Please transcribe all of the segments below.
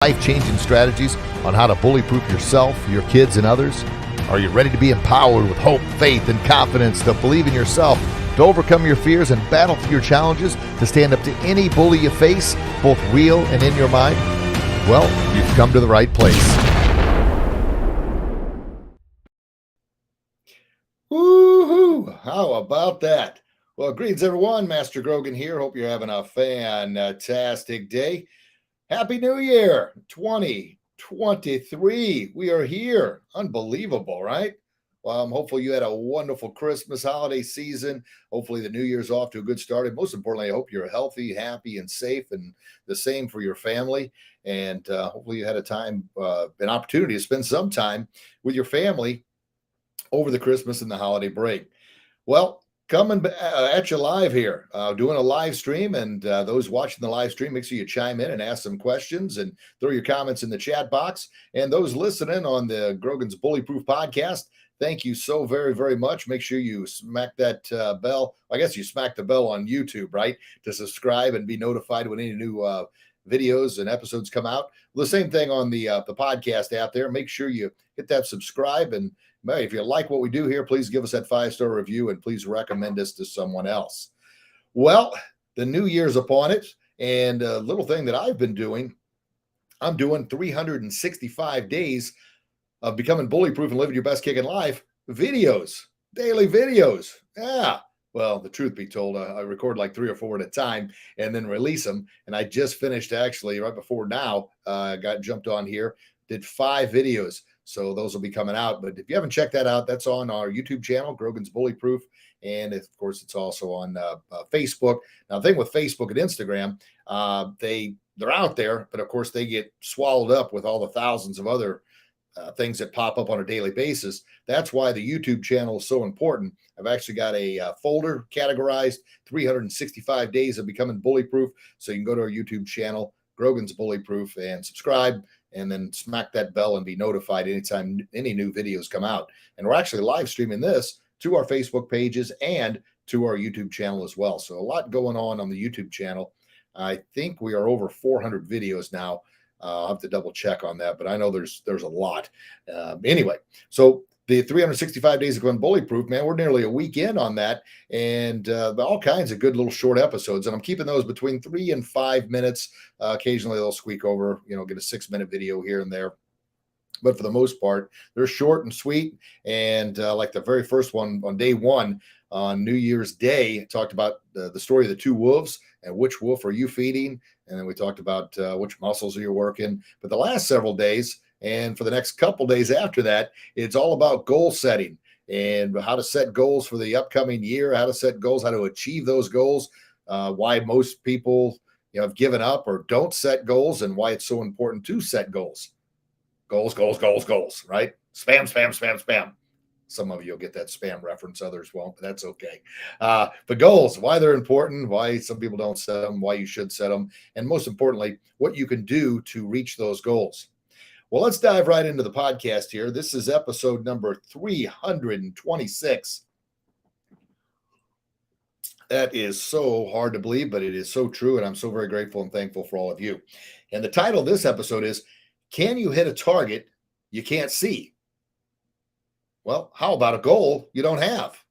life-changing strategies on how to bully-proof yourself, your kids, and others? Are you ready to be empowered with hope, faith, and confidence to believe in yourself, to overcome your fears and battle through your challenges, to stand up to any bully you face, both real and in your mind? Well, you've come to the right place. Woohoo! How about that? Well, greetings, everyone. Master Grogan here. Hope you're having a fantastic day. Happy New Year 2023. We are here. Unbelievable, right? Well, I'm hopeful you had a wonderful Christmas holiday season. Hopefully, the New Year's off to a good start. And most importantly, I hope you're healthy, happy, and safe, and the same for your family. And hopefully, you had an opportunity to spend some time with your family over the Christmas and the holiday break. Well, coming at you live here, doing a live stream, and those watching the live stream, make sure you chime in and ask some questions and throw your comments in the chat box. And those listening on the Grogan's Bully Proof podcast, thank you so very, very much. Make sure you smack that bell. I guess you smack the bell on YouTube, right, to subscribe and be notified when any new videos and episodes come out. The same thing on the podcast app there. Make sure you hit that subscribe, and if you like what we do here, please give us that 5-star review and please recommend us to someone else. Well, the new year's upon it, and a little thing that I've been doing, I'm doing 365 days of becoming bully proof and living your best kicking life videos, daily videos. Yeah. Well, the truth be told, I record like 3 or 4 at a time and then release them. And I just finished actually right before now, got jumped on here, did 5 videos. So those will be coming out. But if you haven't checked that out, that's on our YouTube channel, Grogan's Bully Proof. And of course, it's also on Facebook. Now, the thing with Facebook and Instagram, they're out there, but of course, they get swallowed up with all the thousands of other things that pop up on a daily basis. That's why the YouTube channel is so important. I've actually got a folder categorized 365 days of becoming bully proof. So you can go to our YouTube channel, Grogan's Bully Proof, and subscribe, and then smack that bell and be notified anytime any new videos come out. And we're actually live streaming this to our Facebook pages and to our YouTube channel as well. So a lot going on the YouTube channel. I think we are over 400 videos now. I'll have to double check on that, but I know there's a lot. Anyway, so the 365 days of going bully proof, man, we're nearly a week in on that, and all kinds of good little short episodes. And I'm keeping those between 3 and 5 minutes. Occasionally they'll squeak over, get a 6-minute video here and there. But for the most part, they're short and sweet. And like the very first one on day 1, on New Year's Day, talked about the story of the 2 wolves and which wolf are you feeding. And then we talked about which muscles are you working. But the last several days, and for the next couple days after that, it's all about goal setting and how to set goals for the upcoming year, how to set goals, how to achieve those goals, why most people have given up or don't set goals, and why it's so important to set goals. Goals, right? Spam, spam, spam, spam. Some of you will get that spam reference, others won't, but that's okay. But goals, why they're important, why some people don't set them, why you should set them, and most importantly, what you can do to reach those goals. Well, let's dive right into the podcast here. This is episode number 326. That is so hard to believe, but it is so true, and I'm so very grateful and thankful for all of you. And the title of this episode is, Can You Hit a Target You Can't See? Well, how about a goal you don't have?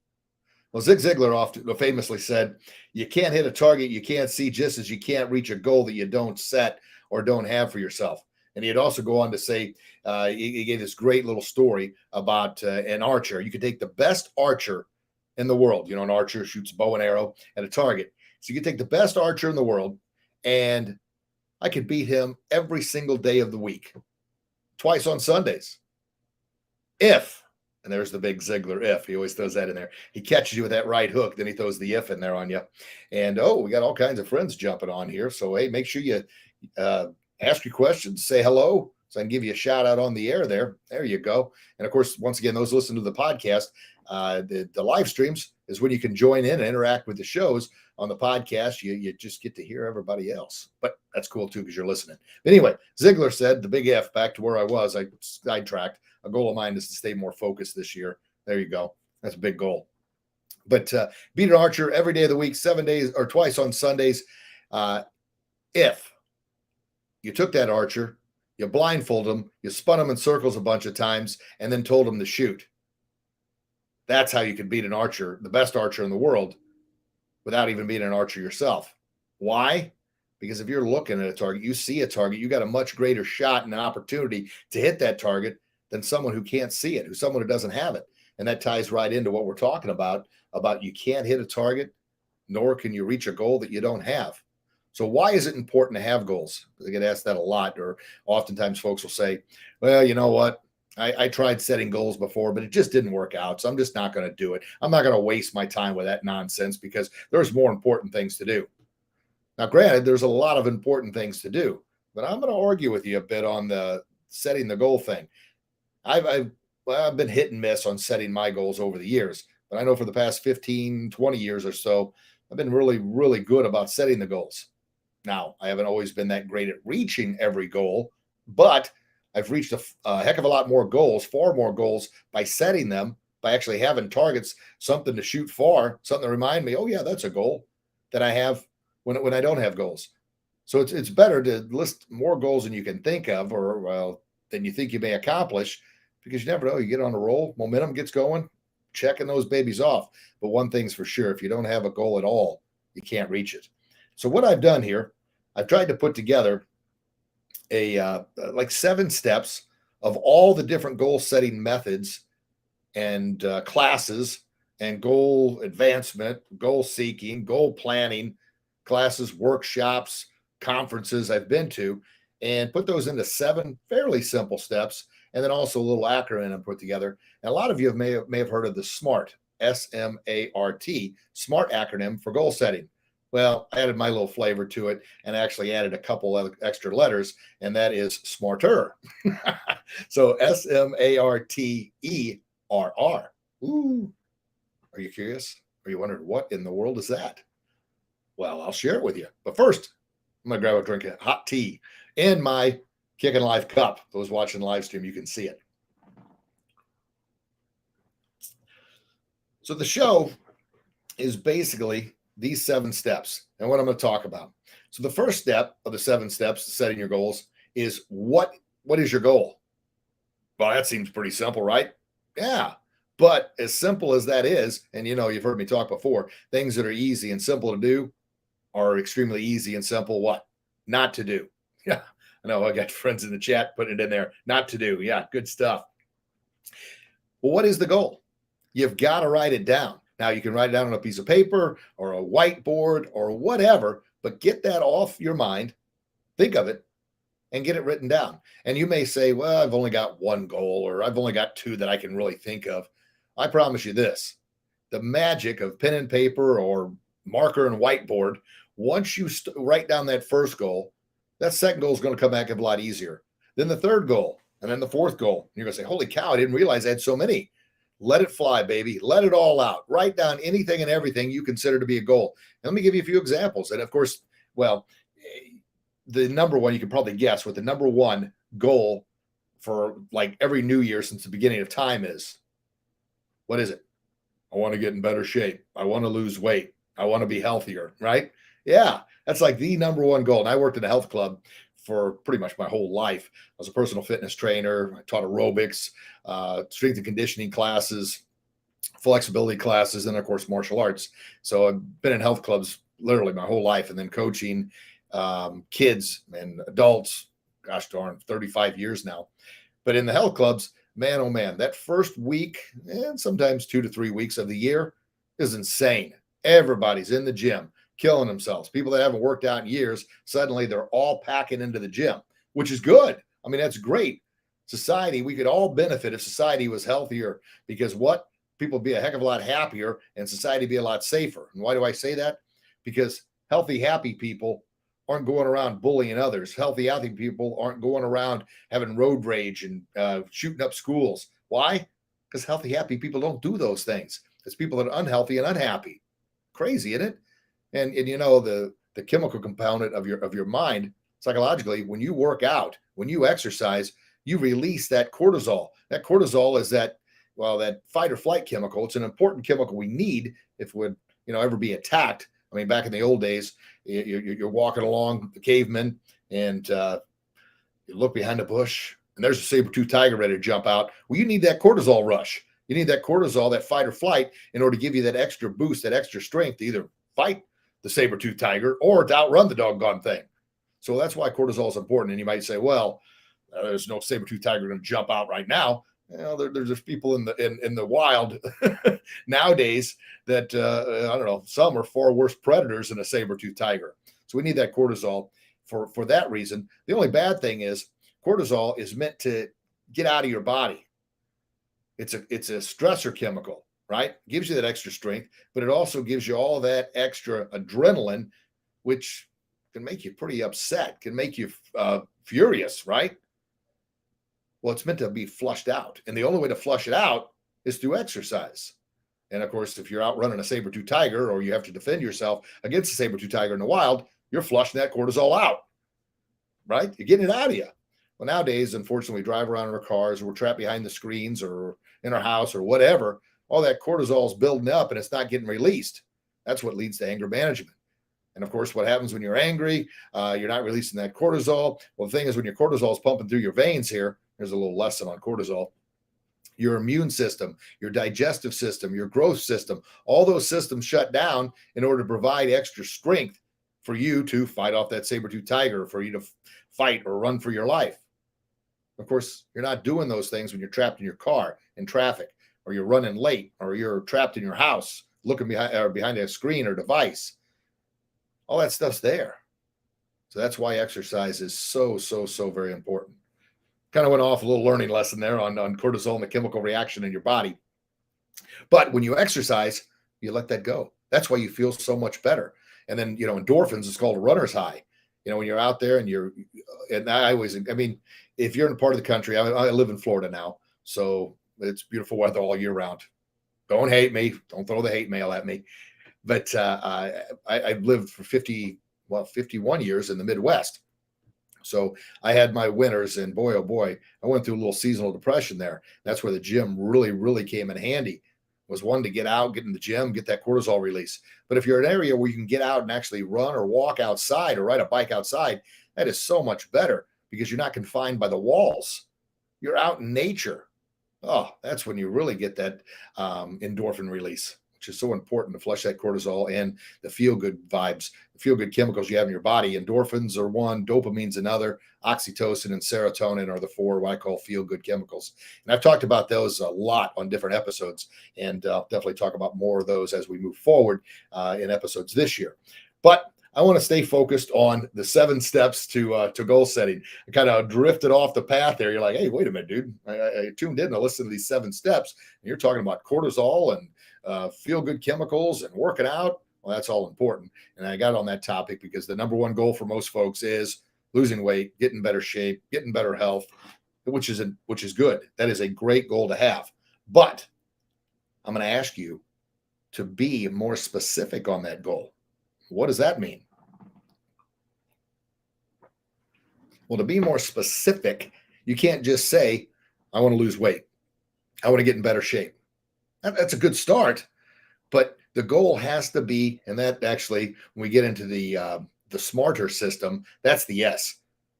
Well, Zig Ziglar often famously said, you can't hit a target you can't see, just as you can't reach a goal that you don't set or don't have for yourself. And he'd also go on to say, he gave this great little story about an archer. You could take the best archer in the world. An archer shoots bow and arrow at a target. So you could take the best archer in the world, and I could beat him every single day of the week, twice on Sundays. If, and there's the big Ziggler if, he always throws that in there. He catches you with that right hook, then he throws the if in there on you. And, we got all kinds of friends jumping on here. So, hey, make sure you ask your questions, say hello, so I can give you a shout out on the air there. There you go. And, of course, once again, those listening to the podcast, the live streams is when you can join in and interact with the shows. On the podcast, you just get to hear everybody else. But that's cool, too, because you're listening. But anyway, Ziggler said, the big F, back to where I was, I sidetracked. A goal of mine is to stay more focused this year. There you go. That's a big goal. But beat an archer every day of the week, 7 days or twice on Sundays. If you took that archer You blindfolded them, you spun them in circles a bunch of times, and then told them to shoot. That's how you can beat an archer, the best archer in the world, without even being an archer yourself. Why? Because if you're looking at a target, you see a target, you got a much greater shot and an opportunity to hit that target than someone who can't see it, someone who doesn't have it. And that ties right into what we're talking about you can't hit a target, nor can you reach a goal that you don't have. So why is it important to have goals? I get asked that a lot, or oftentimes folks will say, well, you know what? I tried setting goals before, but it just didn't work out. So I'm just not going to do it. I'm not going to waste my time with that nonsense because there's more important things to do. Now, granted, there's a lot of important things to do, but I'm going to argue with you a bit on the setting the goal thing. I've been hit and miss on setting my goals over the years, but I know for the past 15, 20 years or so, I've been really, really good about setting the goals. Now, I haven't always been that great at reaching every goal, but I've reached a heck of a lot more goals, far more goals by setting them, by actually having targets, something to shoot for, something to remind me, oh yeah, that's a goal, that I have when I don't have goals. So it's better to list more goals than you can think of, or well, than you think you may accomplish, because you never know. You get on a roll, momentum gets going, checking those babies off. But one thing's for sure, if you don't have a goal at all, you can't reach it. So what I've done here, I've tried to put together a like 7 steps of all the different goal setting methods and classes and goal advancement, goal seeking, goal planning classes, workshops, conferences I've been to, and put those into 7 fairly simple steps, and then also a little acronym I put together. And a lot of you may have heard of the SMART, SMART, SMART acronym for goal setting. Well, I added my little flavor to it and actually added a couple of extra letters, and that is SMARTER. So SMARTERR. Ooh, are you curious? Are you wondering what in the world is that? Well, I'll share it with you. But first, I'm going to grab a drink of hot tea in my Kickin'Life cup. Those watching the live stream, you can see it. So the show is basically these 7 steps and what I'm going to talk about. So the first step of the 7 steps to setting your goals is what is your goal? Well, that seems pretty simple, right? Yeah. But as simple as that is, and you've heard me talk before, things that are easy and simple to do are extremely easy and simple what? Not to do. Yeah. I know I got friends in the chat putting it in there. Not to do. Yeah, good stuff. Well, what is the goal? You've got to write it down. Now, you can write it down on a piece of paper or a whiteboard or whatever, but get that off your mind, think of it, and get it written down. And you may say, well, I've only got 1 goal, or I've only got 2 that I can really think of. I promise you this, the magic of pen and paper or marker and whiteboard, once you write down that first goal, that second goal is going to come back a lot easier. Then the third goal, and then the fourth goal. You're going to say, holy cow, I didn't realize I had so many. Let it fly, baby. Let it all out. Write down anything and everything you consider to be a goal. And let me give you a few examples. And of course, well, the number one, you can probably guess what the number 1 goal for like every New Year since the beginning of time is. What is it? I want to get in better shape. I want to lose weight. I want to be healthier, right? Yeah, that's like the number 1 goal. And I worked at a health club for pretty much my whole life. I was a personal fitness trainer. I taught aerobics, strength and conditioning classes, flexibility classes, and of course, martial arts. So I've been in health clubs literally my whole life, and then coaching kids and adults, gosh darn, 35 years now. But in the health clubs, man, oh man, that first week and sometimes 2 to 3 weeks of the year is insane. Everybody's in the gym, killing themselves. People that haven't worked out in years, suddenly they're all packing into the gym, which is good. I mean, that's great. Society, we could all benefit if society was healthier, because what? People would be a heck of a lot happier and society be a lot safer. And why do I say that? Because healthy, happy people aren't going around bullying others. Healthy, happy people aren't going around having road rage and shooting up schools. Why? Because healthy, happy people don't do those things. It's people that are unhealthy and unhappy. Crazy, isn't it? And the chemical component of your mind psychologically, when you work out, when you exercise, you release that cortisol. That cortisol is that fight or flight chemical. It's an important chemical we need if we'd ever be attacked. I mean, back in the old days, you're walking along the cavemen, and You look behind the bush and there's a saber-toothed tiger ready to jump out. Well, you need that cortisol rush. You need that cortisol, that fight or flight, in order to give you that extra boost, that extra strength to either fight the saber-toothed tiger or to outrun the doggone thing. So that's why cortisol is important. And you might say, well, there's no saber-toothed tiger going to jump out right now. There's just people in the wild nowadays that I don't know. Some are far worse predators than a saber-toothed tiger. So we need that cortisol for that reason. The only bad thing is cortisol is meant to get out of your body. It's a stressor chemical, right? It gives you that extra strength, but it also gives you all that extra adrenaline, which can make you pretty upset, can make you furious, right? Well, it's meant to be flushed out. And the only way to flush it out is through exercise. And of course, if you're out running a saber-toothed tiger or you have to defend yourself against a saber-toothed tiger in the wild, you're flushing that cortisol out, right? You're getting it out of you. Well, nowadays, unfortunately, we drive around in our cars or we're trapped behind the screens or in our house or whatever. All that cortisol is building up and it's not getting released. That's what leads to anger management. And of course, what happens when you're angry, you're not releasing that cortisol. Well, the thing is, when your cortisol is pumping through your veins here, there's a little lesson on cortisol. Your immune system, your digestive system, your growth system, all those systems shut down in order to provide extra strength for you to fight off that saber-toothed tiger, for you to fight or run for your life. Of course, you're not doing those things when you're trapped in your car in traffic, or you're running late, or you're trapped in your house looking behind a screen or device. All that stuff's there. So that's why exercise is so very important. Kind of went off a little learning lesson there on cortisol and the chemical reaction in your body. But when you exercise, you let that go. That's why you feel so much better. And then, endorphins is called a runner's high. When you're out there I mean, if you're in a part of the country, I live in Florida now, so it's beautiful weather all year round. Don't hate me. Don't throw the hate mail at me. But I lived for 51 years in the Midwest. So I had my winters, and boy, oh boy, I went through a little seasonal depression there. That's where the gym really came in handy. Was one to get out, get in the gym, get that cortisol release. But if you're in an area where you can get out and actually run or walk outside or ride a bike outside, that is so much better because you're not confined by the walls. You're out in nature. Oh, that's when you really get that endorphin release, which is so important to flush that cortisol and the feel-good vibes, the feel-good chemicals you have in your body. Endorphins are one, dopamine's another, oxytocin and serotonin are the four what I call feel-good chemicals. And I've talked about those a lot on different episodes, and I'll definitely talk about more of those as we move forward in episodes this year. But I want to stay focused on the 7 steps to goal setting. I kind of drifted off the path there. You're like, hey, wait a minute, dude. I tuned in and I listened to these 7 steps. And you're talking about cortisol and feel-good chemicals and working out. Well, that's all important. And I got on that topic because the number one goal for most folks is losing weight, getting better shape, getting better health, which is good. That is a great goal to have. But I'm going to ask you to be more specific on that goal. What does that mean? Well, to be more specific, you can't just say, I want to lose weight. I want to get in better shape. That's a good start, but the goal has to be, and that actually, when we get into the SMARTER system, that's the S,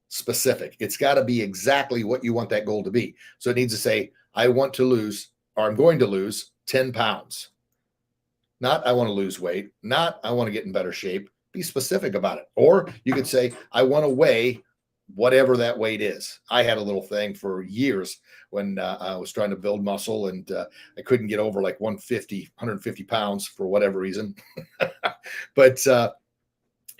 specific. It's got to be exactly what you want that goal to be. So it needs to say, I want to lose, or I'm going to lose 10 pounds. Not I want to lose weight, not I want to get in better shape. Be specific about it. Or you could say, I want to weigh whatever that weight is. I had a little thing for years when I was trying to build muscle, and I couldn't get over like 150 pounds for whatever reason. But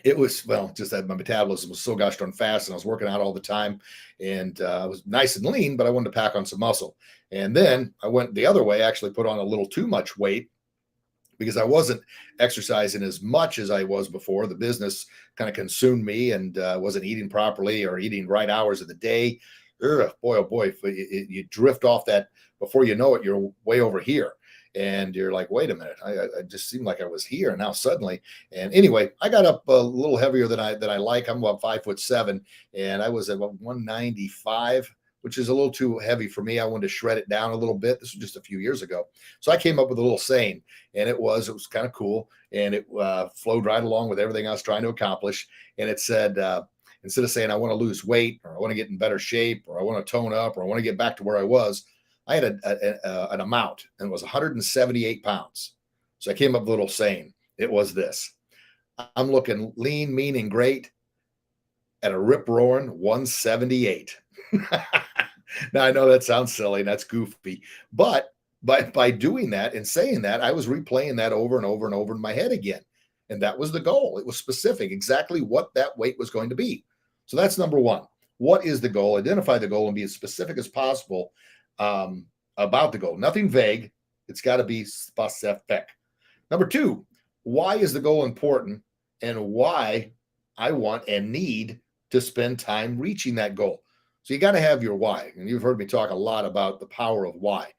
it was, just that my metabolism was so gosh darn fast, and I was working out all the time, and I was nice and lean, but I wanted to pack on some muscle. And then I went the other way, actually put on a little too much weight, because I wasn't exercising as much as I was before. The business kind of consumed me, and wasn't eating properly or eating right hours of the day. Boy, oh boy, you drift off that. Before you know it, you're way over here. And you're like, wait a minute, I just seemed like I was here. And now suddenly, and anyway, I got up a little heavier than I like. I'm about 5'7", and I was at about 195, which is a little too heavy for me. I wanted to shred it down a little bit. This was just a few years ago. So I came up with a little saying, and it was kind of cool. And it flowed right along with everything I was trying to accomplish. And it said, instead of saying, I want to lose weight, or I want to get in better shape, or I want to tone up, or I want to get back to where I was, I had an amount, and it was 178 pounds. So I came up with a little saying. It was this: I'm looking lean, mean, and great at a rip roaring 178. Now I know that sounds silly and that's goofy, but by doing that and saying that, I was replaying that over and over and over in my head again. And that was the goal. It was specific, exactly what that weight was going to be. So that's number one. What is the goal? Identify the goal and be as specific as possible about the goal. Nothing vague. It's got to be specific. Number two, why is the goal important and why I want and need to spend time reaching that goal? So you got to have your why. And you've heard me talk a lot about the power of why.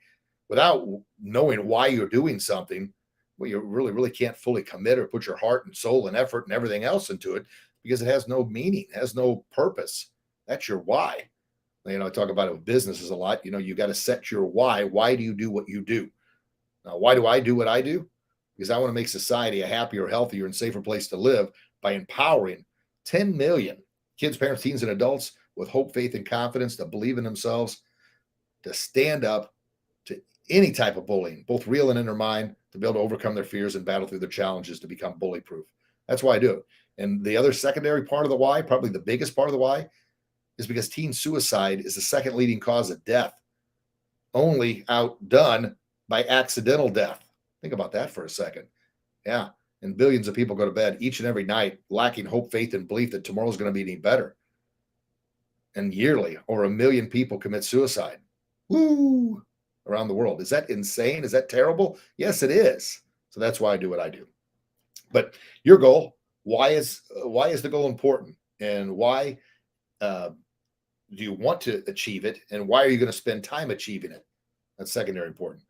Without knowing why you're doing something, well, you really can't fully commit or put your heart and soul and effort and everything else into it because it has no meaning, has no purpose. That's your why. I talk about it with businesses a lot. You got to set your why. Why do you do what you do? Now, why do I do what I do? Because I want to make society a happier, healthier, and safer place to live by empowering 10 million kids, parents, teens, and adults with hope, faith, and confidence to believe in themselves, to stand up to any type of bullying, both real and in their mind, to be able to overcome their fears and battle through their challenges to become bully proof. That's why I do it. And the other secondary part of the why, probably the biggest part of the why, is because teen suicide is the second leading cause of death, only outdone by accidental death. Think about that for a second. Yeah. And billions of people go to bed each and every night lacking hope, faith, and belief that tomorrow's going to be any better. And yearly, over 1 million people commit suicide. Woo! Around the world. Is that insane? Is that terrible? Yes, it is. So that's why I do what I do. But your goal, why is the goal important? And why do you want to achieve it? And why are you going to spend time achieving it? That's secondary important.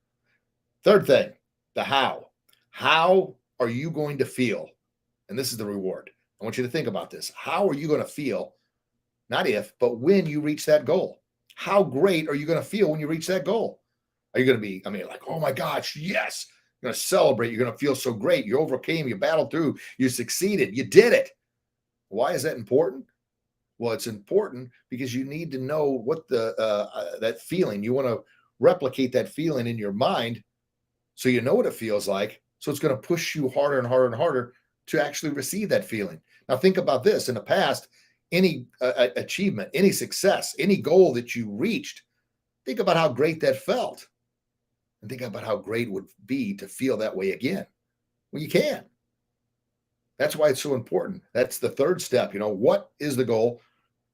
Third thing, the how. How are you going to feel? And this is the reward. I want you to think about this. How are you going to feel? Not if, but when you reach that goal. How great are you going to feel when you reach that goal? Are you going to be, like, oh my gosh, yes. You're going to celebrate. You're going to feel so great. You overcame, you battled through, you succeeded, you did it. Why is that important? Well, it's important because you need to know what that feeling, you want to replicate that feeling in your mind so you know what it feels like. So it's going to push you harder and harder and harder to actually receive that feeling. Now think about this. In the past, any achievement, any success, any goal that you reached, think about how great that felt. And think about how great it would be to feel that way again. Well, you can. That's why it's so important. That's the third step. What is the goal?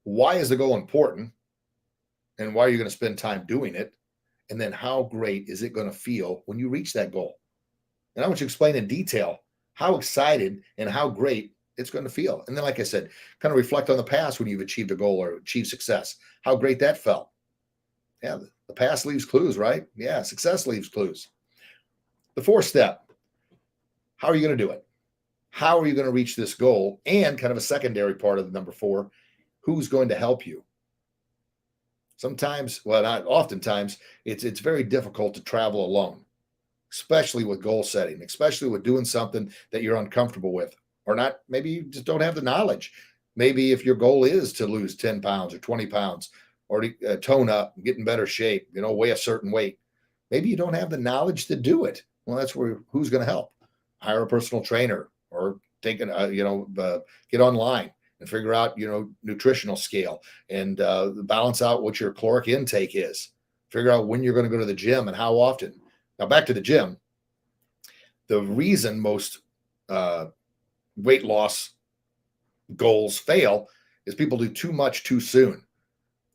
Why is the goal important? And why are you going to spend time doing it? And then how great is it going to feel when you reach that goal? And I want you to explain in detail how excited and how great it's going to feel. And then, like I said, kind of reflect on the past when you've achieved a goal or achieved success, how great that felt. Yeah, the past leaves clues, right? Yeah, success leaves clues. The fourth step, how are you going to do it? How are you going to reach this goal? And kind of a secondary part of the number 4, who's going to help you? Sometimes, well, not oftentimes, it's very difficult to travel alone, especially with goal setting, especially with doing something that you're uncomfortable with, or not. Maybe you just don't have the knowledge. Maybe if your goal is to lose 10 pounds or 20 pounds or to tone up, get in better shape, weigh a certain weight, maybe you don't have the knowledge to do it. Well, that's where who's going to help? Hire a personal trainer or get online and figure out, nutritional scale and balance out what your caloric intake is. Figure out when you're going to go to the gym and how often. Now, back to the gym. The reason most weight loss goals fail is people do too much too soon.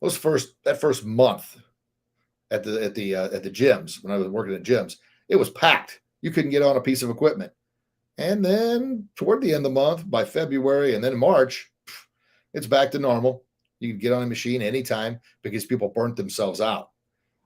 That first month at the gyms, when I was working at gyms, it was packed. You couldn't get on a piece of equipment. And then toward the end of the month, by February and then March, it's back to normal. You can get on a machine anytime because people burnt themselves out.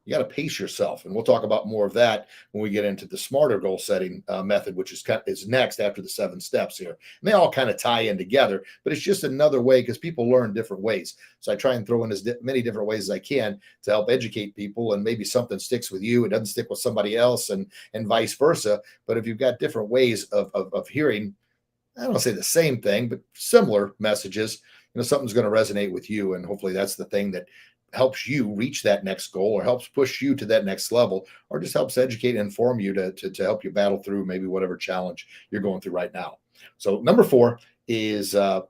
You got to pace yourself. And we'll talk about more of that when we get into the SMARTER goal setting method, which is next after the 7 steps here. And they all kind of tie in together, but it's just another way because people learn different ways. So I try and throw in as many different ways as I can to help educate people, and maybe something sticks with you. It doesn't stick with somebody else and vice versa. But if you've got different ways of hearing, I don't want to say the same thing, but similar messages, something's going to resonate with you. And hopefully that's the thing that helps you reach that next goal, or helps push you to that next level, or just helps educate and inform you to help you battle through maybe whatever challenge you're going through right now. So number 4 is how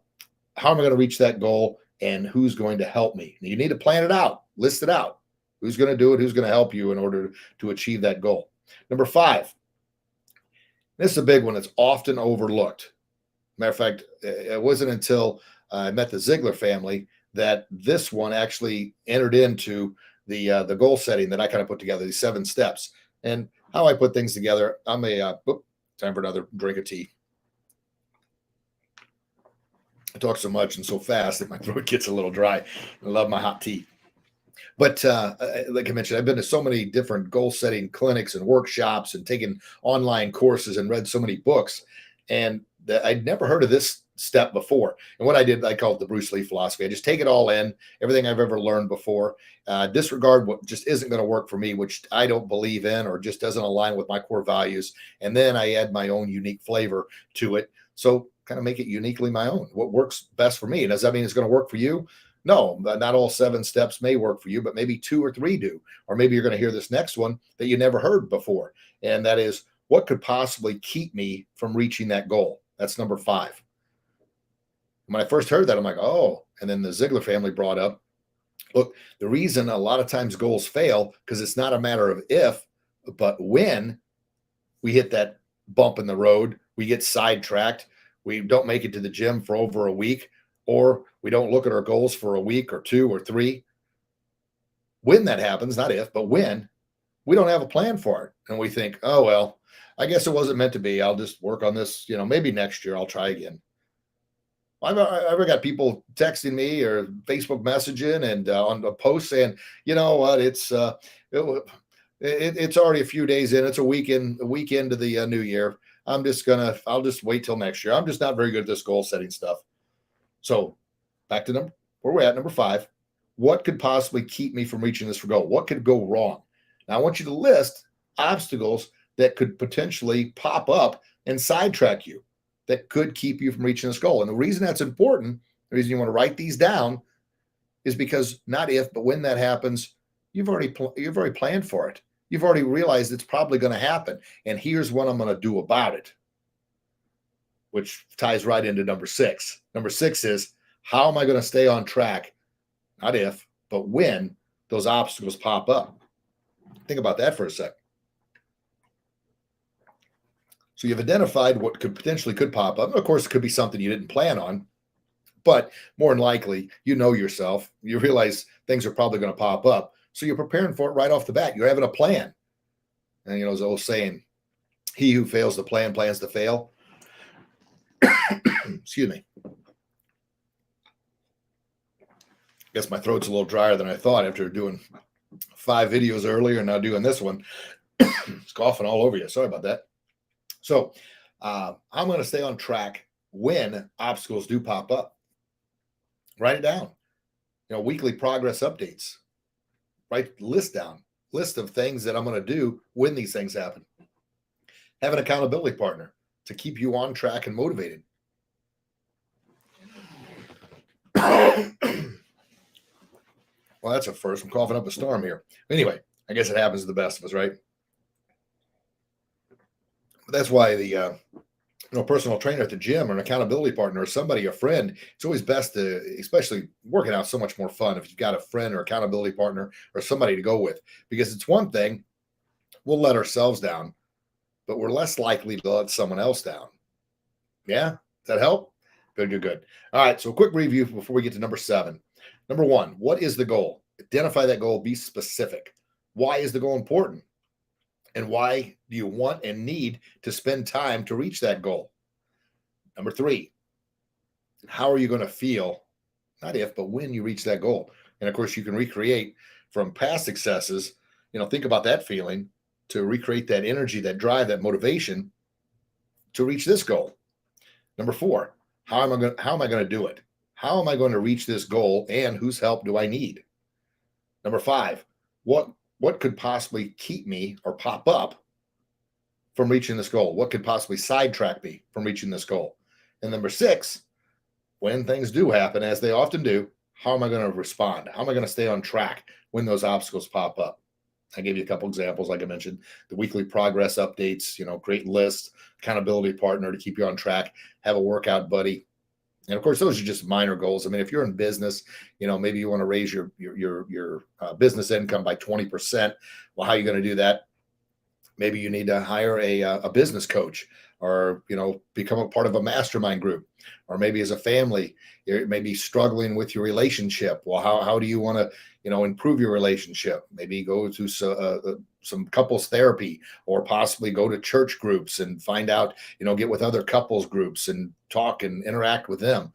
am I going to reach that goal, and who's going to help me? You need to plan it out, list it out. Who's going to do it? Who's going to help you in order to achieve that goal? Number 5, this is a big one that's often overlooked. Matter of fact, it wasn't until I met the Ziegler family that this one actually entered into the goal setting that I kind of put together, these 7 steps. And how I put things together, I'm time for another drink of tea. I talk so much and so fast that my throat gets a little dry. I love my hot tea. But like I mentioned, I've been to so many different goal setting clinics and workshops and taken online courses and read so many books. And I'd never heard of this step before. And what I did, I called the Bruce Lee philosophy. I just take it all in, everything I've ever learned before, disregard what just isn't going to work for me, which I don't believe in or just doesn't align with my core values. And then I add my own unique flavor to it. So kind of make it uniquely my own, what works best for me. And does that mean it's going to work for you? No, not all 7 steps may work for you, but maybe 2 or 3 do. Or maybe you're going to hear this next one that you never heard before. And that is, what could possibly keep me from reaching that goal? That's number 5. When I first heard that, I'm like, oh, and then the Ziegler family brought up, look, the reason a lot of times goals fail, because it's not a matter of if, but when we hit that bump in the road, we get sidetracked, we don't make it to the gym for over a week, or we don't look at our goals for a week or 2 or 3. When that happens, not if, but when, we don't have a plan for it. And we think, oh, well, I guess it wasn't meant to be. I'll just work on this, maybe next year I'll try again. I've ever got people texting me or Facebook messaging and on a post saying, you know what, it's already a few days in. It's a week into the new year. I'll just wait till next year. I'm just not very good at this goal setting stuff. So back to where we're at, number 5. What could possibly keep me from reaching this goal? What could go wrong? Now I want you to list obstacles that could potentially pop up and sidetrack you, that could keep you from reaching this goal. And the reason that's important, the reason you want to write these down, is because not if, but when that happens, you've already planned for it. You've already realized it's probably going to happen. And here's what I'm going to do about it, which ties right into number 6. Number 6 is, how am I going to stay on track? Not if, but when those obstacles pop up. Think about that for a sec. So you've identified what potentially could pop up. Of course, it could be something you didn't plan on, but more than likely, you know yourself. You realize things are probably going to pop up. So you're preparing for it right off the bat. You're having a plan. And, there's an old saying, he who fails to plan plans to fail. Excuse me. I guess my throat's a little drier than I thought after doing 5 videos earlier and now doing this one. It's coughing all over you. Sorry about that. So I'm going to stay on track when obstacles do pop up. Write it down. Weekly progress updates. Write list of things that I'm going to do when these things happen. Have an accountability partner to keep you on track and motivated. Well, that's a first. I'm coughing up a storm here. Anyway, I guess it happens to the best of us, right? That's why the personal trainer at the gym or an accountability partner or somebody, a friend, it's always best to, especially working out, so much more fun if you've got a friend or accountability partner or somebody to go with, because it's one thing, we'll let ourselves down, but we're less likely to let someone else down. Yeah? Does that help? Good. All right. So a quick review before we get to number 7. Number 1, what is the goal? Identify that goal. Be specific. Why is the goal important? And why do you want and need to spend time to reach that goal? Number 3, how are you going to feel? Not if, but when you reach that goal. And of course, you can recreate from past successes. Think about that feeling to recreate that energy, that drive, that motivation to reach this goal. Number 4, how am I going to do it? How am I going to reach this goal, and whose help do I need? Number 5, what could possibly keep me or pop up from reaching this goal? What could possibly sidetrack me from reaching this goal? And number 6, when things do happen, as they often do, how am I going to respond? How am I going to stay on track when those obstacles pop up? I gave you a couple examples, like I mentioned, the weekly progress updates, create lists, accountability partner to keep you on track, have a workout buddy. And of course, those are just minor goals. I mean, if you're in business, maybe you want to raise your business income by 20%. Well, how are you going to do that? Maybe you need to hire a business coach, or become a part of a mastermind group, or maybe as a family you're maybe struggling with your relationship. Well, how do you want to improve your relationship? Maybe go to some couples therapy, or possibly go to church groups and find out, get with other couples groups and talk and interact with them.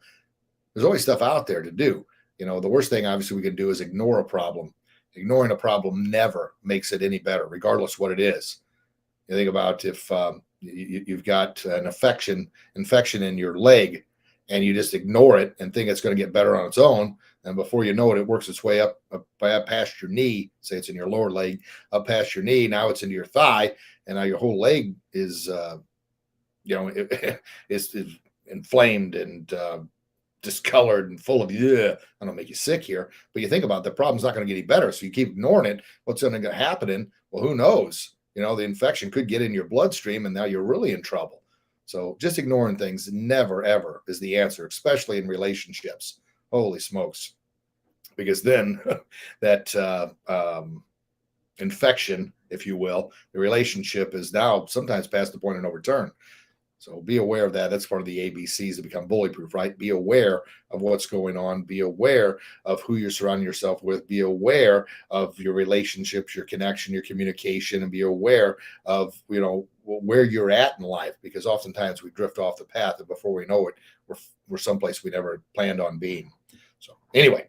There's always stuff out there to do. The worst thing obviously we can do is ignore a problem. Ignoring a problem never makes it any better, regardless what it is. You think about if you've got an infection in your leg, and you just ignore it and think it's going to get better on its own, and before you know it, it works its way up past your knee. Say it's in your lower leg, up past your knee. Now it's into your thigh, and now your whole leg is, is inflamed and discolored and full of, I don't make you sick here, but you think about it, the problem's not going to get any better. So you keep ignoring it. What's going to happen? Well, who knows? The infection could get in your bloodstream, and now you're really in trouble. So just ignoring things never, ever is the answer, especially in relationships. Holy smokes. Because then that infection, if you will, the relationship is now sometimes past the point of no return. So be aware of that. That's part of the ABCs to become bully proof, right? Be aware of what's going on. Be aware of who you're surrounding yourself with. Be aware of your relationships, your connection, your communication, and be aware of, where you're at in life, because oftentimes we drift off the path, and before we know it, we're someplace we never planned on being. So anyway,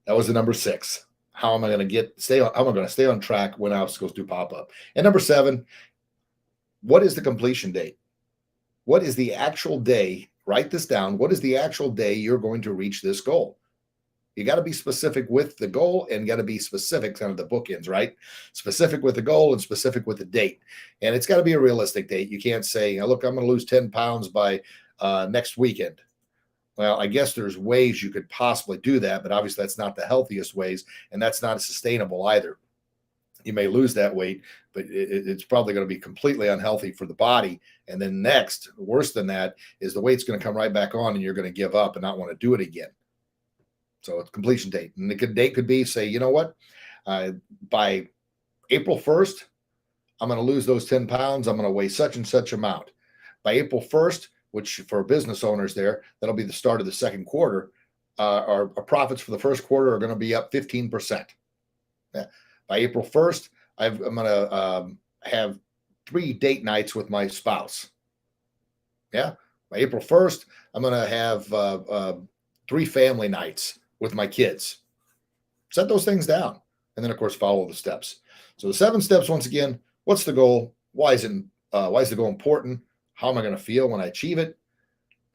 that was the number 6. How am I going to how am I going to stay on track when obstacles do pop up? And number 7, what is the completion date? What is the actual day? Write this down. What is the actual day you're going to reach this goal? You got to be specific with the goal, and got to be specific, kind of the bookends, right? Specific with the goal and specific with the date. And it's got to be a realistic date. You can't say, look, I'm going to lose 10 pounds by next weekend. Well, I guess there's ways you could possibly do that, but obviously that's not the healthiest ways, and that's not sustainable either. You may lose that weight, but it's probably going to be completely unhealthy for the body. And then next, worse than that, is the weight's going to come right back on, and you're going to give up and not want to do it again. So it's completion date. And the date could be, say, you know what, by April 1st, I'm going to lose those 10 pounds. I'm going to weigh such and such amount. By April 1st, which for business owners there, that'll be the start of the second quarter, our profits for the first quarter are going to be up 15%. Yeah. By April 1st, I'm going to have 3 date nights with my spouse. Yeah. By April 1st, I'm going to have 3 family nights with my kids. Set those things down. And then, of course, follow the steps. So the 7 steps, once again, what's the goal? Why is the goal important? How am I going to feel when I achieve it?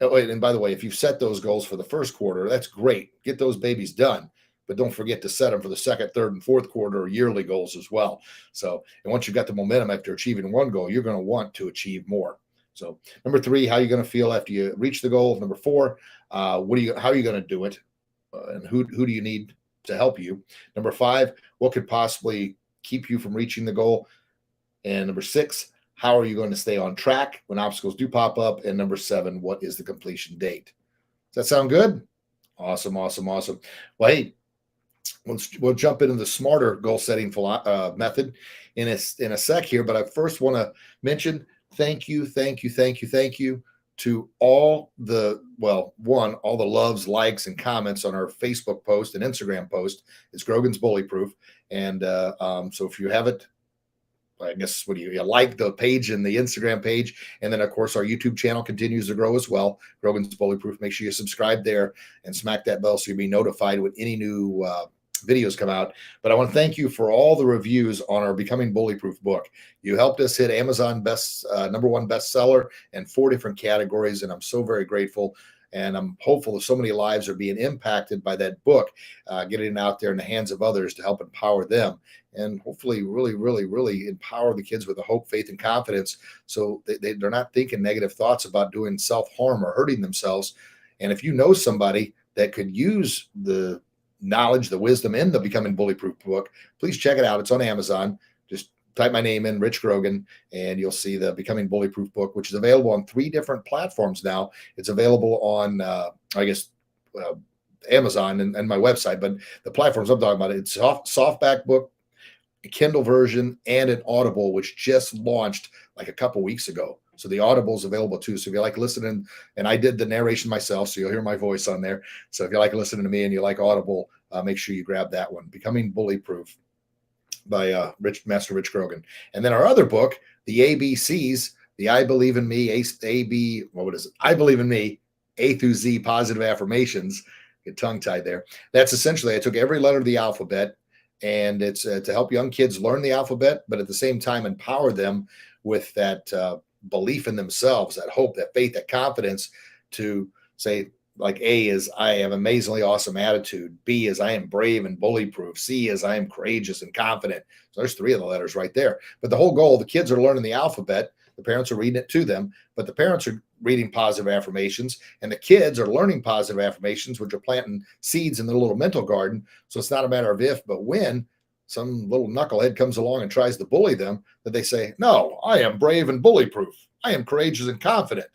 And by the way, if you've set those goals for the first quarter, that's great. Get those babies done. But don't forget to set them for the second, third, and fourth quarter or yearly goals as well. So, and once you've got the momentum after achieving one goal, you're going to want to achieve more. So, number 3, how are you going to feel after you reach the goal? Number 4, how are you going to do it? And who do you need to help you? Number 5, what could possibly keep you from reaching the goal? And number 6, how are you going to stay on track when obstacles do pop up? And number 7, what is the completion date? Does that sound good? Awesome, awesome, awesome. Well, hey, we'll jump into the SMARTER goal setting method in a sec here, but I first want to mention thank you to all the loves, likes, and comments on our Facebook post and Instagram post. It's Grogan's Bully Proof, and so if you haven't, I guess you like the page and the Instagram page, and then of course our YouTube channel continues to grow as well. Grogan's Bully Proof. Make sure you subscribe there and smack that bell so you'll be notified when any new videos come out. But I want to thank you for all the reviews on our Becoming Bullyproof book. You helped us hit Amazon #1 bestseller in 4 different categories, and I'm so very grateful. And I'm hopeful that so many lives are being impacted by that book, getting it out there in the hands of others to help empower them, and hopefully really empower the kids with the hope, faith, and confidence, so they're not thinking negative thoughts about doing self-harm or hurting themselves. And if you know somebody that could use the knowledge, the wisdom in the Becoming Bullyproof book, please check it out. It's on Amazon. Just type my name in, Rich Grogan, and you'll see the Becoming Bullyproof book, which is available on 3 different platforms now. It's available on, Amazon and my website, but the platforms I'm talking about, it's softback book, a Kindle version, and an Audible, which just launched like a couple weeks ago. So the Audible is available too. So if you like listening, and I did the narration myself, so you'll hear my voice on there. So if you like listening to me and you like Audible, make sure you grab that one, Becoming Bullyproof by Master Rich Grogan. And then our other book, the ABCs, the I Believe in Me, I Believe in Me, A through Z positive affirmations. Get tongue tied there. That's essentially, I took every letter of the alphabet, and it's to help young kids learn the alphabet, but at the same time empower them with that belief in themselves, that hope, that faith, that confidence to say, like, A is I have amazingly awesome attitude. B is I am brave and bullyproof. C is I am courageous and confident. So there's 3 of the letters right there. But the whole goal, the kids are learning the alphabet. The parents are reading it to them, but the parents are reading positive affirmations, and the kids are learning positive affirmations, which are planting seeds in their little mental garden. So it's not a matter of if, but when some little knucklehead comes along and tries to bully them, that they say, no, I am brave and bullyproof. I am courageous and confident.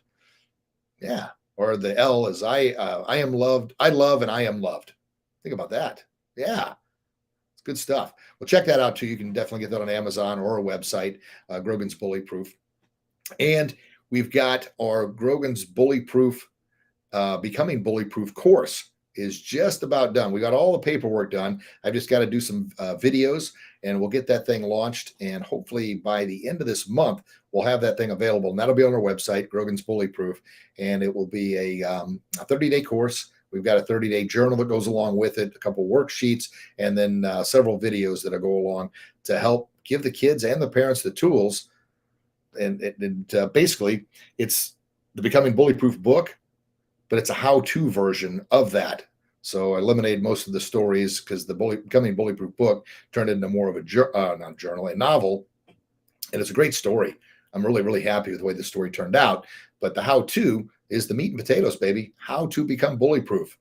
Yeah. Or the L is I am loved. I love and I am loved. Think about that. Yeah. It's good stuff. Well, check that out too. You can definitely get that on Amazon or a website, Grogan's Bullyproof. And we've got our Grogan's Bullyproof, Becoming Bullyproof course is just about done. We got all the paperwork done. I've just got to do some videos, and we'll get that thing launched. And hopefully by the end of this month, we'll have that thing available. And that'll be on our website, Grogan's Bullyproof. And it will be a 30-day course. We've got a 30-day journal that goes along with it, a couple worksheets, and then several videos that'll go along to help give the kids and the parents the tools. And basically, it's the Becoming Bullyproof book, but it's a how-to version of that. So I eliminated most of the stories because the Becoming Bullyproof book turned into more of a novel, and it's a great story. I'm really, really happy with the way the story turned out. But the how-to is the meat and potatoes, baby. How to become bullyproof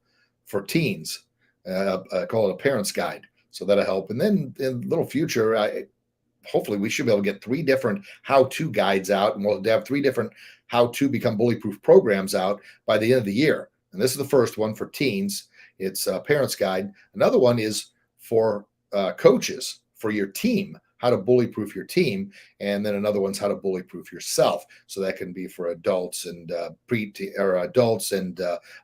for teens. I call it a parent's guide. So that'll help. And then in the little future, hopefully we should be able to get 3 different how-to guides out, and we'll have 3 different how to become bullyproof programs out by the end of the year. And this is the first one for teens. It's a parent's guide. Another one is for coaches, for your team, how to bullyproof your team. And then another one's how to bullyproof yourself. So that can be for adults and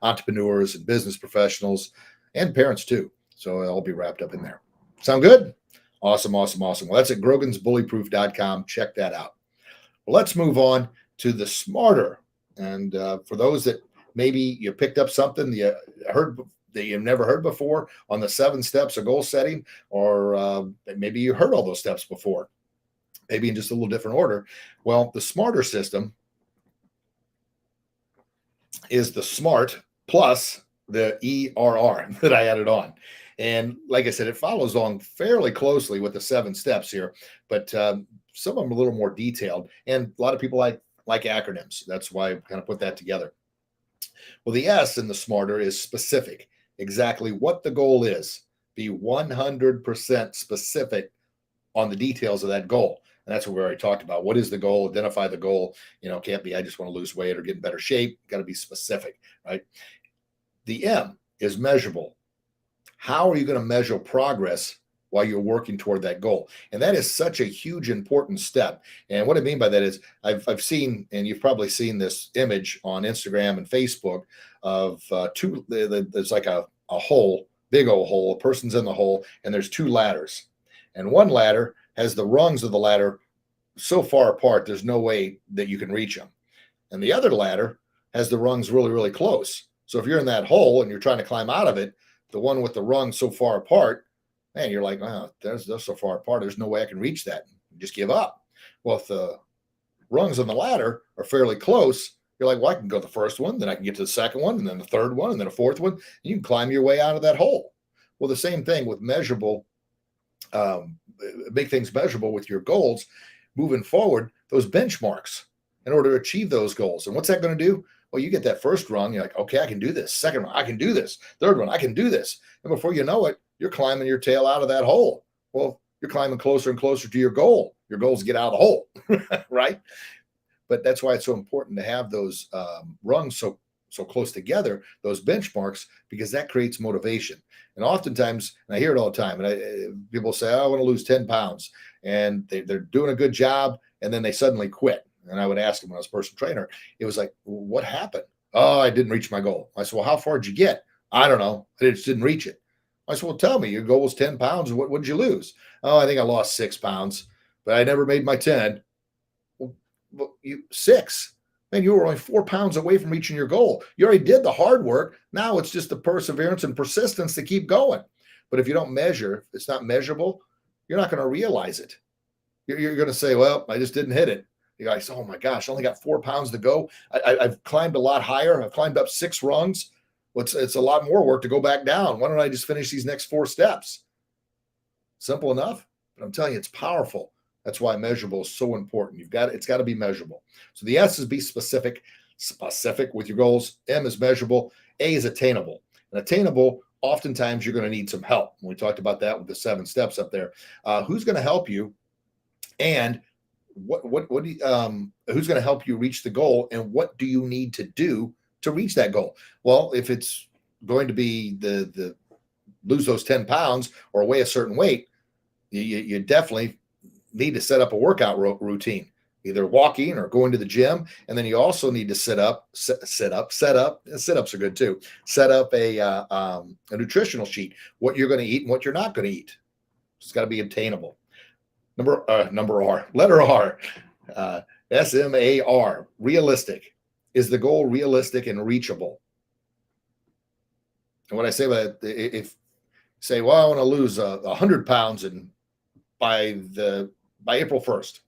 entrepreneurs and business professionals and parents too. So it'll all be wrapped up in there. Sound good? Awesome, awesome, awesome. Well, that's at grogansbullyproof.com. Check that out. Well, let's move on to the SMARTER. And for those that maybe you picked up something you heard that you've never heard before on the 7 steps of goal setting, or maybe you heard all those steps before, maybe in just a little different order. Well, the SMARTER system is the SMART plus the ERR that I added on. And like I said, it follows along fairly closely with the 7 steps here, but some of them are a little more detailed. And a lot of people like acronyms. That's why I kind of put that together. Well, the S in the SMARTER is specific, exactly what the goal is. Be 100% specific on the details of that goal. And that's what we already talked about. What is the goal? Identify the goal. Can't be, I just want to lose weight or get in better shape. Got to be specific, right? The M is measurable. How are you going to measure progress while you're working toward that goal? And that is such a huge, important step. And what I mean by that is I've seen, and you've probably seen this image on Instagram and Facebook of there's like a hole, big old hole, a person's in the hole, and there's 2 ladders. And one ladder has the rungs of the ladder so far apart, there's no way that you can reach them. And the other ladder has the rungs really, really close. So if you're in that hole and you're trying to climb out of it, the one with the rungs so far apart, man, you're like, oh, they're so far apart, there's no way I can reach that. You just give up. Well, if the rungs on the ladder are fairly close, you're like, well, I can go to the first one, then I can get to the second one, and then the third one, and then a fourth one. And you can climb your way out of that hole. Well, the same thing with measurable, make things measurable with your goals moving forward, those benchmarks in order to achieve those goals. And what's that going to do? Well, you get that first rung, you're like, okay, I can do this. Second rung, I can do this. Third one, I can do this. And before you know it, you're climbing your tail out of that hole. Well, you're climbing closer and closer to your goal. Your goal is to get out of the hole, right? But that's why it's so important to have those rungs so close together, those benchmarks, because that creates motivation. And oftentimes, and I hear it all the time, and people say, oh, I want to lose 10 pounds, and they're doing a good job, and then they suddenly quit. And I would ask them when I was a personal trainer, it was like, what happened? Oh, I didn't reach my goal. I said, well, how far did you get? I don't know. I just didn't reach it. I said, well, tell me, your goal was 10 pounds. What did you lose? Oh, I think I lost 6 pounds, but I never made my 10. Well, you 6. Man, you were only 4 pounds away from reaching your goal. You already did the hard work. Now it's just the perseverance and persistence to keep going. But if you don't measure, if it's not measurable, you're not going to realize it. You're going to say, well, I just didn't hit it. You're like, oh my gosh, I only got 4 pounds to go. I've climbed a lot higher. I've climbed up 6 rungs. Well, it's a lot more work to go back down. Why don't I just finish these next 4 steps? Simple enough, but I'm telling you, it's powerful. That's why measurable is so important. It's got to be measurable. So the S is be specific with your goals. M is measurable. A is attainable. And attainable, oftentimes you're going to need some help. We talked about that with the 7 steps up there. Who's going to help you? And who's going to help you reach the goal? And what do you need to do to reach that goal? Well, if it's going to be the lose those 10 pounds or weigh a certain weight, you definitely need to set up a workout routine, either walking or going to the gym. And then you also need to set up, sit-ups are good too. Set up a nutritional sheet, what you're going to eat and what you're not going to eat. It's got to be obtainable. Letter R, SMAR, realistic. Is the goal realistic and reachable? And what I say by that, if say, well, I want to lose 100 pounds and by April 1st,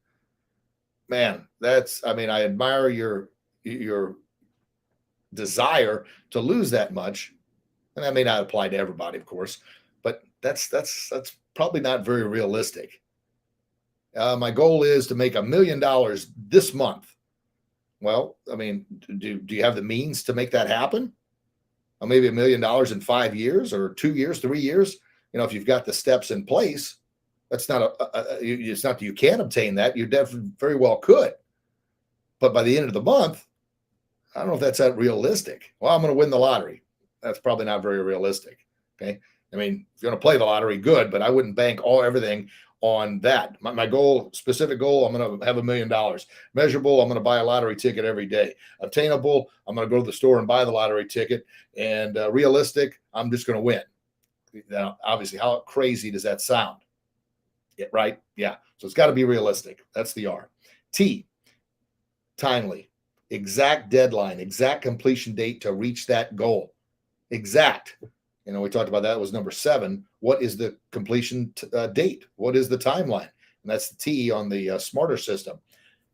man, I admire your desire to lose that much. And that may not apply to everybody, of course, but that's probably not very realistic. My goal is to make $1 million this month. Well, I mean, do you have the means to make that happen? Or maybe $1 million in 5 years or 2 years, 3 years. If you've got the steps in place, that's not it's not that you can't obtain that. You definitely very well could. But by the end of the month, I don't know if that's that realistic. Well, I'm going to win the lottery. That's probably not very realistic. Okay. I mean, if you're going to play the lottery, good, but I wouldn't bank everything on that. My goal, specific goal, I'm going to have $1 million. Measurable, I'm going to buy a lottery ticket every day. Obtainable, I'm going to go to the store and buy the lottery ticket. And realistic, I'm just going to win. Now, obviously, how crazy does that sound? Yeah, right? Yeah. So it's got to be realistic. That's the R. T, timely, exact deadline, exact completion date to reach that goal. Exact. We talked about that. It was number 7. What is the completion date? What is the timeline? And that's the T on the SMARTER system.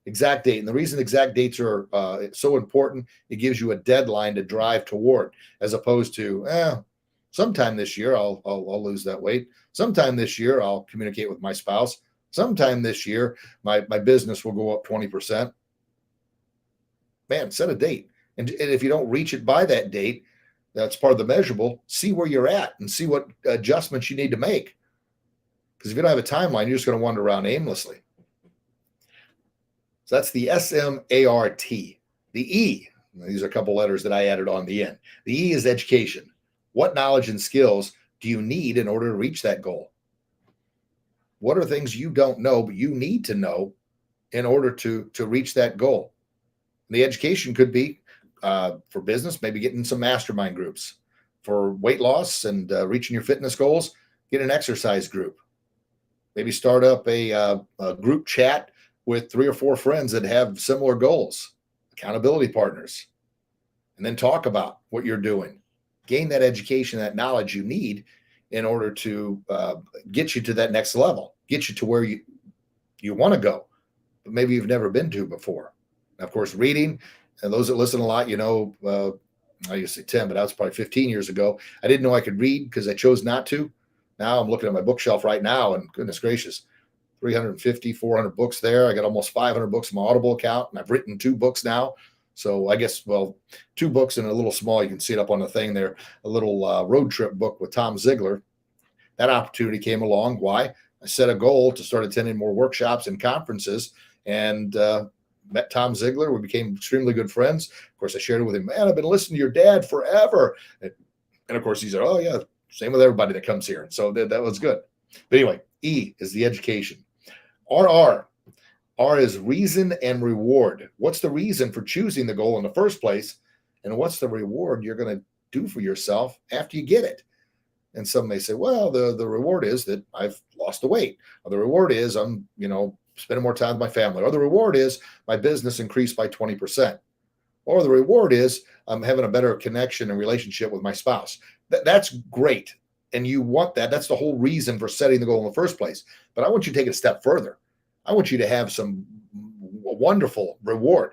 Exact date. And the reason exact dates are so important, it gives you a deadline to drive toward, as opposed to, sometime this year I'll lose that weight. Sometime this year I'll communicate with my spouse. Sometime this year my business will go up 20%. Man, set a date. And if you don't reach it by that date, that's part of the measurable. See where you're at and see what adjustments you need to make. Because if you don't have a timeline, you're just going to wander around aimlessly. So that's the SMART. The E, these are a couple letters that I added on the end. The E is education. What knowledge and skills do you need in order to reach that goal? What are things you don't know, but you need to know in order to reach that goal? And the education could be for business, maybe getting some mastermind groups. For weight loss and reaching your fitness goals, get an exercise group. Maybe start up a group chat with 3 or 4 friends that have similar goals, accountability partners, and then talk about what you're doing. Gain that education, that knowledge you need in order to get you to that next level, get you to where you want to go, but maybe you've never been to before. And of course, reading, and those that listen a lot, I used to say 10, but that was probably 15 years ago. I didn't know I could read because I chose not to. Now I'm looking at my bookshelf right now, and goodness gracious, 350, 400 books there. I got almost 500 books in my Audible account, and I've written 2 books now. So I guess, well, 2 books and a little small, you can see it up on the thing there, a little road trip book with Tom Ziegler. That opportunity came along. Why? I set a goal to start attending more workshops and conferences, and met Tom Ziegler. We became extremely good friends. Of course, I shared it with him. Man, I've been listening to your dad forever. And of course, he said, oh, yeah, same with everybody that comes here. So that was good. But anyway, E is the education. RR. R is reason and reward. What's the reason for choosing the goal in the first place? And what's the reward you're going to do for yourself after you get it? And some may say, well, the reward is that I've lost the weight. Or the reward is I'm, spending more time with my family. Or the reward is my business increased by 20%. Or the reward is I'm having a better connection and relationship with my spouse. That's great. And you want that. That's the whole reason for setting the goal in the first place. But I want you to take it a step further. I want you to have some wonderful reward.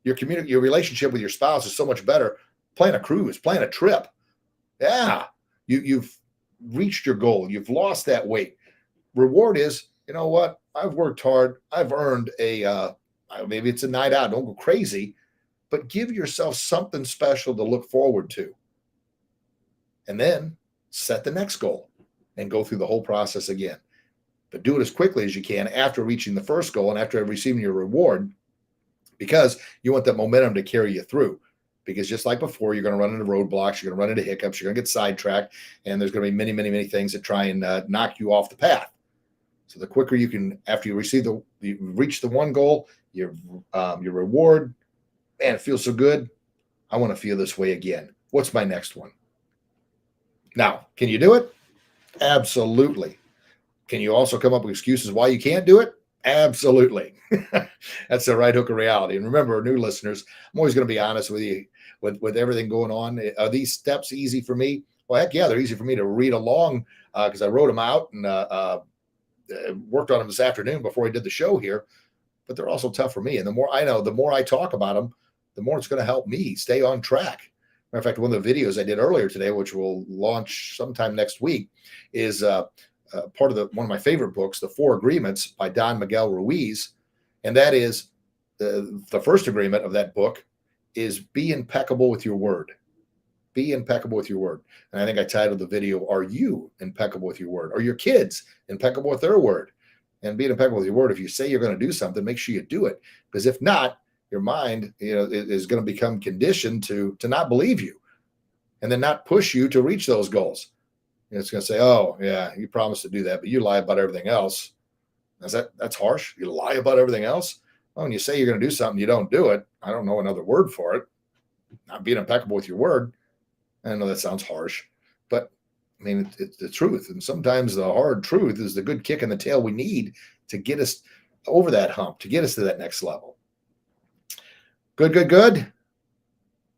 Your relationship with your spouse is so much better. Plan a cruise, plan a trip. Yeah, you've reached your goal. You've lost that weight. Reward is, you know what? I've worked hard. I've earned maybe it's a night out. Don't go crazy, but give yourself something special to look forward to. And then set the next goal and go through the whole process again. But do it as quickly as you can after reaching the first goal and after receiving your reward, because you want that momentum to carry you through. Because just like before, you're going to run into roadblocks, you're going to run into hiccups, you're going to get sidetracked, and there's going to be many, many, many things that try and knock you off the path. So the quicker you can, after you reach the one goal, your reward, man, it feels so good. I want to feel this way again. What's my next one? Now, can you do it? Absolutely. Can you also come up with excuses why you can't do it? Absolutely. That's the right hook of reality. And remember, new listeners, I'm always going to be honest with you with everything going on. Are these steps easy for me? Well, heck yeah, they're easy for me to read along because I wrote them out and worked on them this afternoon before I did the show here. But they're also tough for me. And the more I know, the more I talk about them, the more it's going to help me stay on track. Matter of fact, one of the videos I did earlier today, which will launch sometime next week, is part of one of my favorite books, The 4 Agreements by Don Miguel Ruiz. And that is the first agreement of that book is be impeccable with your word. Be impeccable with your word. And I think I titled the video, Are You Impeccable with Your Word? Are your kids impeccable with their word? And being impeccable with your word, if you say you're going to do something, make sure you do it. Because if not, your mind is going to become conditioned to not believe you and then not push you to reach those goals. It's going to say, oh, yeah, you promised to do that, but you lie about everything else. That's harsh. You lie about everything else. Well, when you say you're going to do something, you don't do it. I don't know another word for it. Not being impeccable with your word. I know that sounds harsh, but I mean, it's the truth. And sometimes the hard truth is the good kick in the tail we need to get us over that hump, to get us to that next level. Good.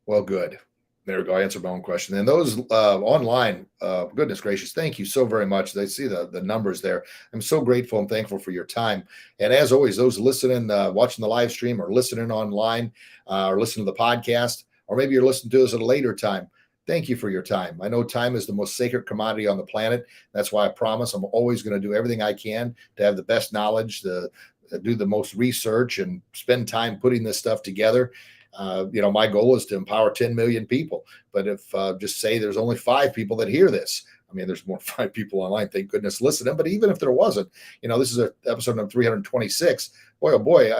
Well, good. There we go. I answered my own question. And those online, goodness gracious, thank you so very much. They see the numbers there. I'm so grateful and thankful for your time. And as always, those listening, watching the live stream or listening online or listening to the podcast, or maybe you're listening to us at a later time, thank you for your time. I know time is the most sacred commodity on the planet. That's why I promise I'm always going to do everything I can to have the best knowledge, to do the most research and spend time putting this stuff together. My goal is to empower 10 million people. But if just say there's only 5 people that hear this, I mean, there's more than 5 people online, thank goodness, listening. But even if there wasn't, this is episode number 326. Boy, oh boy,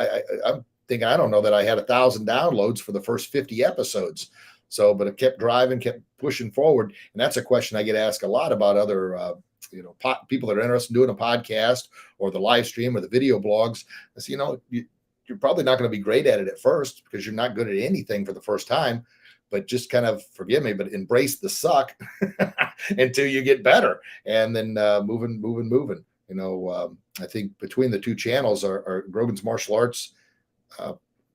I'm thinking, I don't know that I had 1,000 downloads for the first 50 episodes. So, but it kept driving, kept pushing forward. And that's a question I get asked a lot about other people that are interested in doing a podcast or the live stream or the video blogs. I say, you're probably not going to be great at it at first because you're not good at anything for the first time, but just kind of, forgive me, but embrace the suck until you get better, and then moving. I think between the 2 channels are Grogan's Martial Arts,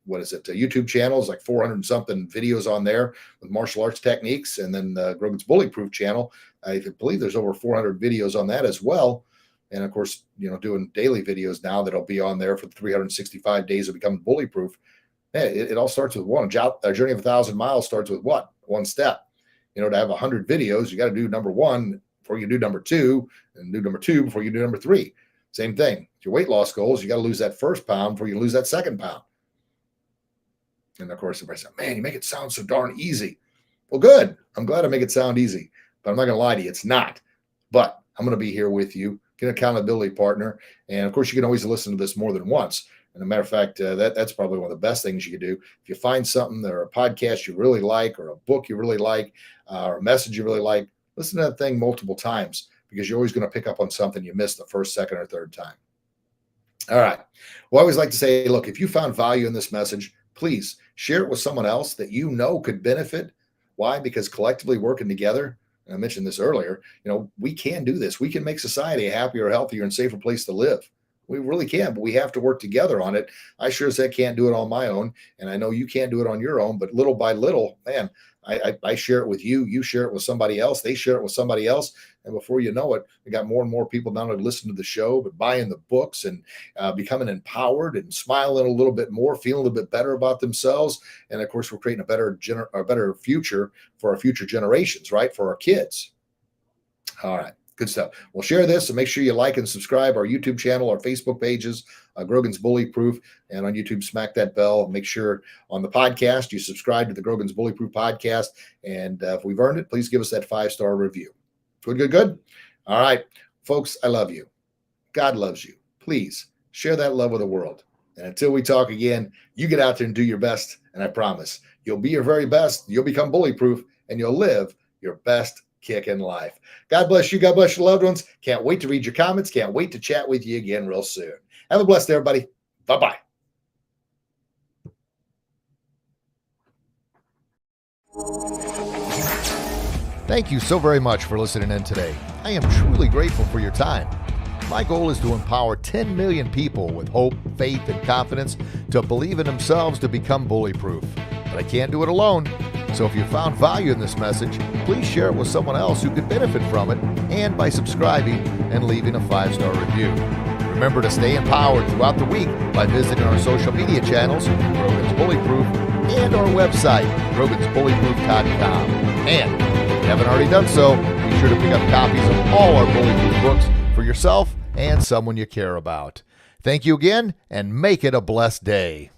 YouTube channels, like 400 and something videos on there with martial arts techniques. And then Grogan's Bullyproof channel, I believe there's over 400 videos on that as well. And of course, doing daily videos now that'll be on there for the 365 days of becoming bullyproof. Hey, it all starts with one. A journey of 1,000 miles starts with what? One step. To have 100 videos, you got to do number 1 before you do number 2, and do number 2 before you do number 3. Same thing. Your weight loss goals, you got to lose that first pound before you lose that second pound. And of course, everybody said, man, you make it sound so darn easy. Well, good. I'm glad I make it sound easy, but I'm not going to lie to you. It's not. But I'm going to be here with you, get an accountability partner. And of course, you can always listen to this more than once. And as a matter of fact, that's probably one of the best things you can do. If you find something or a podcast you really like, or a book you really like, or a message you really like, listen to that thing multiple times, because you're always going to pick up on something you missed the first, second, or third time. All right. Well, I always like to say, look, if you found value in this message, please share it with someone else that you know could benefit. Why? Because collectively working together, and I mentioned this earlier, we can do this. We can make society a happier, healthier, and safer place to live. We really can, but we have to work together on it. I sure as heck can't do it on my own, and I know you can't do it on your own, but little by little, man, I share it with you. You share it with somebody else. They share it with somebody else. And before you know it, we got more and more people not only listening to the show, but buying the books and becoming empowered and smiling a little bit more, feeling a little bit better about themselves. And of course, we're creating a better future for our future generations, right? For our kids. All right. Good stuff. Well, share this and make sure you like and subscribe our YouTube channel, our Facebook pages, Grogan's Bully Proof, and on YouTube, smack that bell. Make sure on the podcast you subscribe to the Grogan's Bully Proof podcast. And if we've earned it, please give us that 5-star review. Good. All right, folks, I love you. God loves you. Please share that love with the world. And until we talk again, you get out there and do your best. And I promise you'll be your very best. You'll become bully proof, and you'll live your best kick in life. God bless you. God bless your loved ones. Can't wait to read your comments. Can't wait to chat with you again real soon. Have a blessed day, everybody. Bye-bye. Thank you so very much for listening in today. I am truly grateful for your time. My goal is to empower 10 million people with hope, faith, and confidence to believe in themselves to become bully-proof. But I can't do it alone. So if you found value in this message, please share it with someone else who could benefit from it, and by subscribing and leaving a 5-star review. Remember to stay empowered throughout the week by visiting our social media channels, Grogan's Bully Proof, and our website, grogansbullyproof.com. And if you haven't already done so, be sure to pick up copies of all our Bully Proof books for yourself and someone you care about. Thank you again, and make it a blessed day.